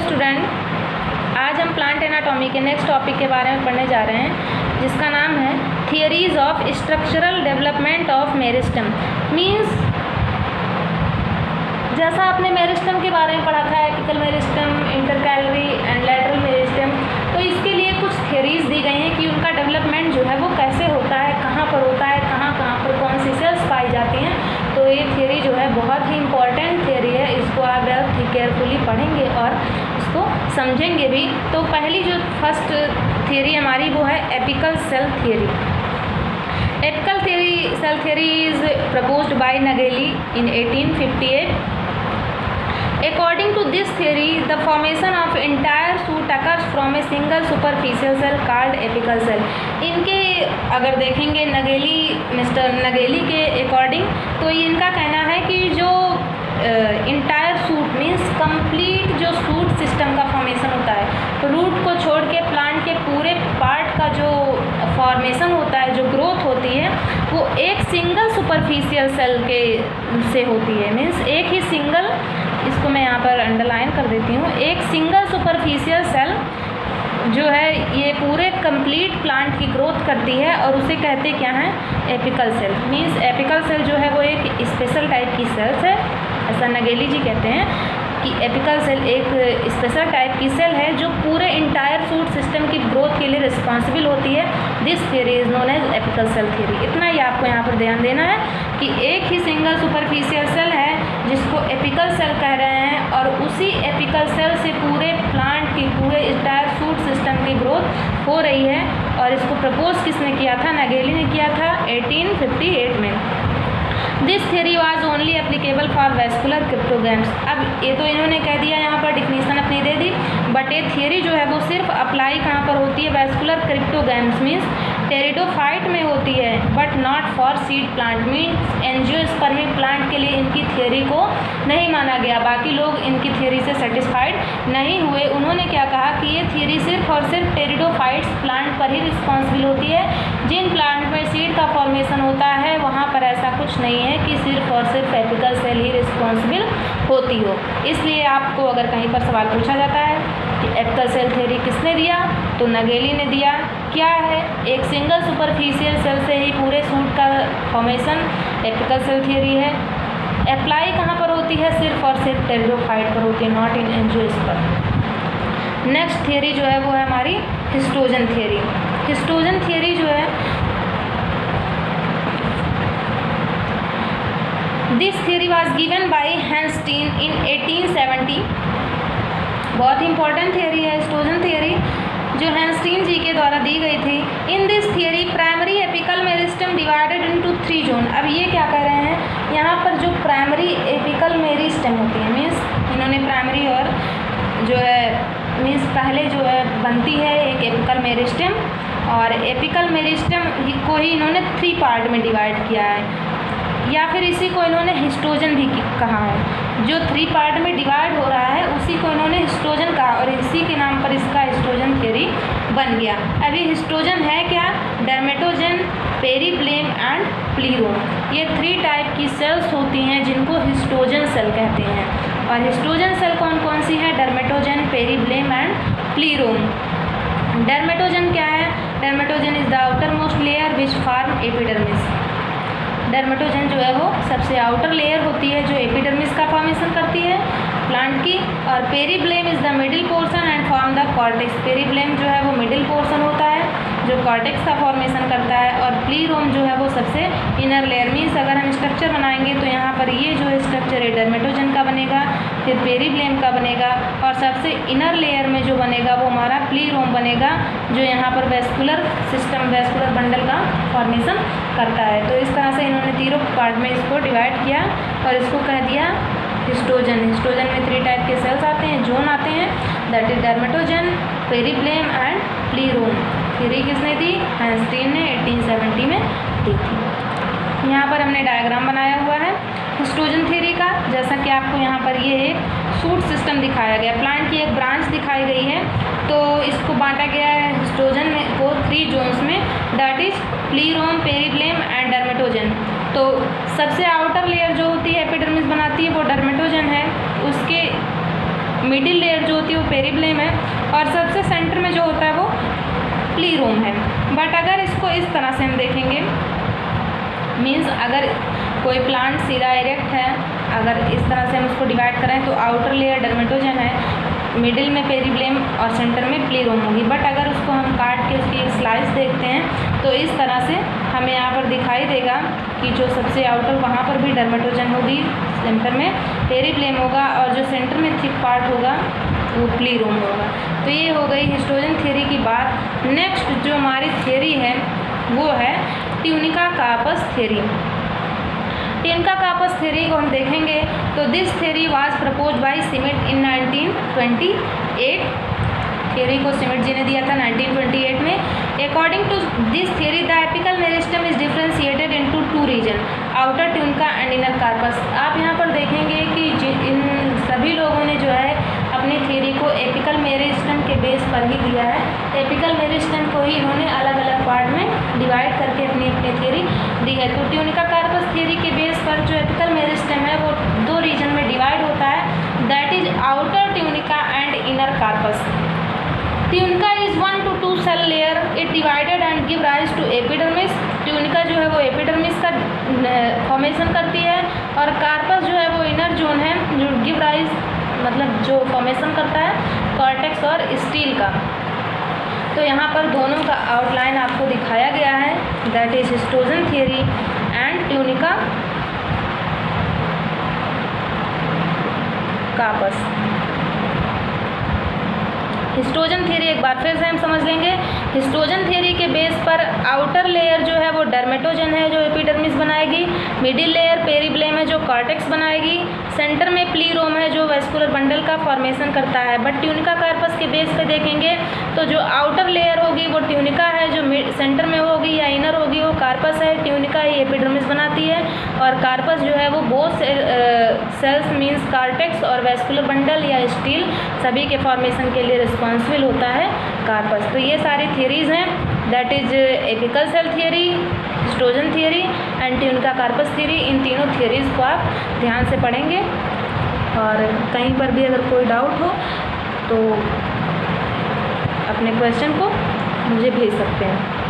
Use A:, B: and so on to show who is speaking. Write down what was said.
A: Student, आज हम plant anatomy के नेक्स्ट टॉपिक के बारे में पढ़ने जा रहे हैं जिसका नाम है theories of structural development of meristem. Means जैसा आपने मेरिस्टेम के बारे में पढ़ा था, apical meristem, intercalary and lateral meristem, तो इसके लिए कुछ थियरीज दी गई हैं कि उनका डेवलपमेंट जो है वो कैसे होता है, कहाँ पर होता है, कहाँ पर कौन सी सेल्स पाई जाती हैं। तो ये थियरी जो है बहुत ही इम्पॉर्टेंट थियरी है, इसको आप बहुत ही केयरफुली पढ़ेंगे और इसको समझेंगे भी। तो पहली जो फर्स्ट थियरी हमारी वो है apical cell theory. Apical cell theory is proposed by Nageli in 1858। According to this theory, the formation of entire shoot occurs from a single superficial cell called apical cell. इनके अगर देखेंगे mister नगेली के according, तो इनका कहना है कि जो इंटायर सूट मीन्स कंप्लीट जो सूट सिस्टम का फॉर्मेशन होता है, रूट को छोड़ के प्लांट के पूरे पार्ट का जो फॉर्मेशन होता है, जो ग्रोथ होती है, वो एक सिंगल सुपरफिशियल सेल के से होती है। मीन्स एक ही सिंगल, इसको मैं यहाँ पर अंडरलाइन कर देती हूँ, एक सिंगल सुपरफिशियल सेल जो है ये पूरे कंप्लीट प्लांट की ग्रोथ करती है और उसे कहते क्या हैं, apical cell. Means apical cell जो है वो एक स्पेशल टाइप की सेल्स है, ऐसा नगेली जी कहते हैं कि एपिकल सेल एक स्पेशल टाइप की सेल है जो पूरे इंटायर फूड सिस्टम की ग्रोथ के लिए रिस्पॉन्सिबल होती है। This theory is known as apical cell theory. इतना ही आपको यहाँ पर ध्यान देना है कि एक ही सिंगल सुपरफिशियल सेल है जिसको एपिकल सेल कह रहे हैं और उसी एपिकल सेल से पूरे प्लांट की, पूरे इंटायर फूड सिस्टम की ग्रोथ हो रही है। और इसको प्रपोज किसने किया था, नगेली ने किया था 1858 में। This theory was only applicable for vascular cryptograms. अब ये तो इन्होंने कह दिया, यहाँ पर डिफिनीशन अपनी दे दी, बट ये थियरी जो है वो सिर्फ अप्लाई कहाँ पर होती है, वेस्कुलर क्रिप्टोग्राम्स मीन्स टेरिडोफाइट में होती है, but not for seed plant means angiospermic plant के लिए इनकी थियरी को नहीं माना गया। बाकी लोग इनकी थियरी से सेटिस्फाइड नहीं हुए। उन्होंने क्या कहा कि ये थियरी सिर्फ और सिर्फ टेरिडोफाइट्स प्लांट पर ही रिस्पॉन्सिबल होती है। जिन प्लांट में सीड का फॉर्मेशन होता है वहाँ पर ऐसा कुछ नहीं है कि सिर्फ और सिर्फ एपिकल सेल ही रिस्पॉन्सिबल होती हो। इसलिए आपको अगर कहीं पर सवाल पूछा जाता है कि एपिकल सेल थियरी किसने दिया, तो नगेली ने दिया। क्या है, एक सिंगल सुपरफिशियल सेल से ही पूरे सूट का फॉर्मेशन एपिकल सेल थियरी है। अप्लाई कहाँ पर होती है, सिर्फ और सिर्फ टेरिडोफाइट पर होती है, not in angiosperm. Next theory जो है वो है हमारी हिस्टोजन थियरी। हिस्टोजन थियरी जो है, this theory was given by Hanstein in 1870। बहुत ही इंपॉर्टेंट थियरी है हिस्टोजन थियरी, जो हैंस्टीन जी के द्वारा दी गई थी। In this theory primary apical meristem divided into 3 zone. अब ये क्या कह रहे हैं, यहाँ पर जो प्राइमरी एपिकल मेरिस्टेम होती है, मीन्स इन्होंने प्राइमरी और जो है मीन्स पहले जो है बनती है एक एपिकल मेरिस्टेम, और एपिकल मेरिस्टेम को ही इन्होंने 3 पार्ट में डिवाइड किया है, या फिर इसी को इन्होंने हिस्टोजन भी कहा है। जो 3 पार्ट में डिवाइड हो रहा है उसी को इन्होंने हिस्टोजन कहा और इसी के नाम पर इसका हिस्टोजन थियरी बन गया। अभी हिस्टोजन है क्या, डर्मेटोजन, पेरीब्लेम एंड प्लीरोम। ये 3 टाइप की सेल्स होती हैं जिनको हिस्टोजन सेल कहते हैं। और हिस्टोजन सेल कौन कौन सी है, डर्मेटोजन, पेरीब्लेम एंड प्लीरोम। डर्मेटोजन क्या है, dermatogen is the outer most layer which form epidermis. Dermatogen जो है वो सबसे आउटर लेयर होती है जो एपिडर्मिस का फॉर्मेशन करती है प्लांट की। और periblem is the middle portion and form the cortex. Periblem जो है वो मिडिल पोर्शन होता है जो कॉर्टेक्स का फॉर्मेशन करता है। और प्लीरोम जो है वो सबसे इनर लेयर। मीन्स अगर हम स्ट्रक्चर बनाएंगे तो यहाँ पर ये जो स्ट्रक्चर है डर्मेटोजन का बनेगा, फिर पेरीब्लेम का बनेगा, और सबसे इनर लेयर में जो बनेगा वो हमारा प्लीरोम बनेगा, जो यहाँ पर वेस्कुलर सिस्टम, वेस्कुलर बंडल का फॉर्मेशन करता है। तो इस तरह से इन्होंने 3 पार्ट में इसको डिवाइड किया और इसको कह दिया हिस्टोजन। हिस्टोजन में 3 टाइप के सेल्स आते हैं, जोन आते हैं, that is dermatogen, periblem and plerome. Theory किसने दी, हैंस्टीन ने 1870 में दी थी। यहाँ पर हमने डायग्राम बनाया हुआ है हिस्टोजन थियरी का। जैसा कि आपको यहाँ पर ये एक सूट सिस्टम दिखाया गया, प्लांट की एक ब्रांच दिखाई गई है, तो इसको बांटा गया है हिस्टोजन में को 3 जोन्स में, दैट इज प्लीरोम, पेरीब्लेम एंड डर्मेटोजन। तो सबसे आउटर लेयर जो होती है एपिडर्मिस बनाती है वो डर्मेटोजन है, उसके मिडिल लेयर जो होती है वो पेरिब्लेम है, और सबसे सेंटर में जो होता है वो प्लीरोम है। बट अगर इसको इस तरह से हम देखेंगे, मीन्स अगर कोई प्लांट सीधा इरेक्ट है, अगर इस तरह से हम उसको डिवाइड करें तो आउटर लेयर डर्मेटोजन है, मिडिल में पेरिब्लेम और सेंटर में प्लीरोम होगी। बट अगर उसको हम काट के उसकी एक स्लाइस देखते हैं तो इस तरह से हमें यहाँ पर दिखाई देगा कि जो सबसे आउटर वहाँ पर भी डर्मेटोजन होगी, सेंटर में पेरिब्लेम होगा, और जो सेंटर में थिक पार्ट होगा वो प्लीरोम होगा। तो ये हो गई हिस्टोजन थ्योरी की बात। नेक्स्ट जो हमारी थ्योरी है वो है tunica corpus theory. Tunica corpus theory को हम देखेंगे तो this theory was propose by Schmidt in 1928। Theory को सिमिट जी ने दिया था 1928 में। According to this theory the apical meristem is differentiated into two region, outer tunica and inner corpus. आप यहाँ पर देखेंगे कि इन सभी लोगों ने जो है अपनी थ्योरी को एपिकल मेरिस्टेम के बेस पर ही दिया है। एपिकल मेरिस्टेम को ही इन्होंने अलग अलग पार्ट में डिवाइड करके अपनी अपनी थ्योरी दी है। तो ट्यूनिका कार्पस थ्योरी के बेस पर जो एपिकल मेरिस्टेम है वो दो रीजन में डिवाइड होता है, that is outer tunica and inner corpus. Tunica is 1 to 2 cell layer, it divided and give rise to epidermis. Tunica जो है वो एपिडर्मिस का फॉर्मेशन करती है, और कार्पस जो है वो इनर जोन है जो गिव राइज मतलब जो फॉर्मेशन करता है कॉर्टेक्स और स्टील का। तो यहाँ पर दोनों का आउटलाइन आपको दिखाया गया है, that is histogen theory and tunica corpus. Histogen theory एक बार फिर से हम समझ लेंगे। हिस्टोजन थ्योरी के बेस पर आउटर लेयर जो है वो डर्मेटोजन है जो एपिडर्मिस बनाएगी, मिडिल लेयर पेरिब्लेम है जो कॉर्टेक्स बनाएगी, सेंटर में प्लीरोम है जो वेस्कुलर बंडल का फॉर्मेशन करता है। बट ट्यूनिका कार्पस के बेस पे देखेंगे तो जो आउटर लेयर होगी वो ट्यूनिका है, जो सेंटर में होगी या इनर होगी वो कार्पस है। ट्यूनिका ही एपिडर्मिस बनाती है, और कार्पस जो है वो बोथ सेल्स मीन्स कॉर्टेक्स और वेस्कुलर बंडल या स्टील सभी के फॉर्मेशन के लिए रिस्पॉन्सिबल होता है कार्पस। तो ये सारी थ्योरीज हैं, that is apical cell theory, histogen theory and tunica corpus theory. इन तीनों थ्योरीज को आप ध्यान से पढ़ेंगे, और कहीं पर भी अगर कोई डाउट हो तो अपने क्वेश्चन को मुझे भेज सकते हैं।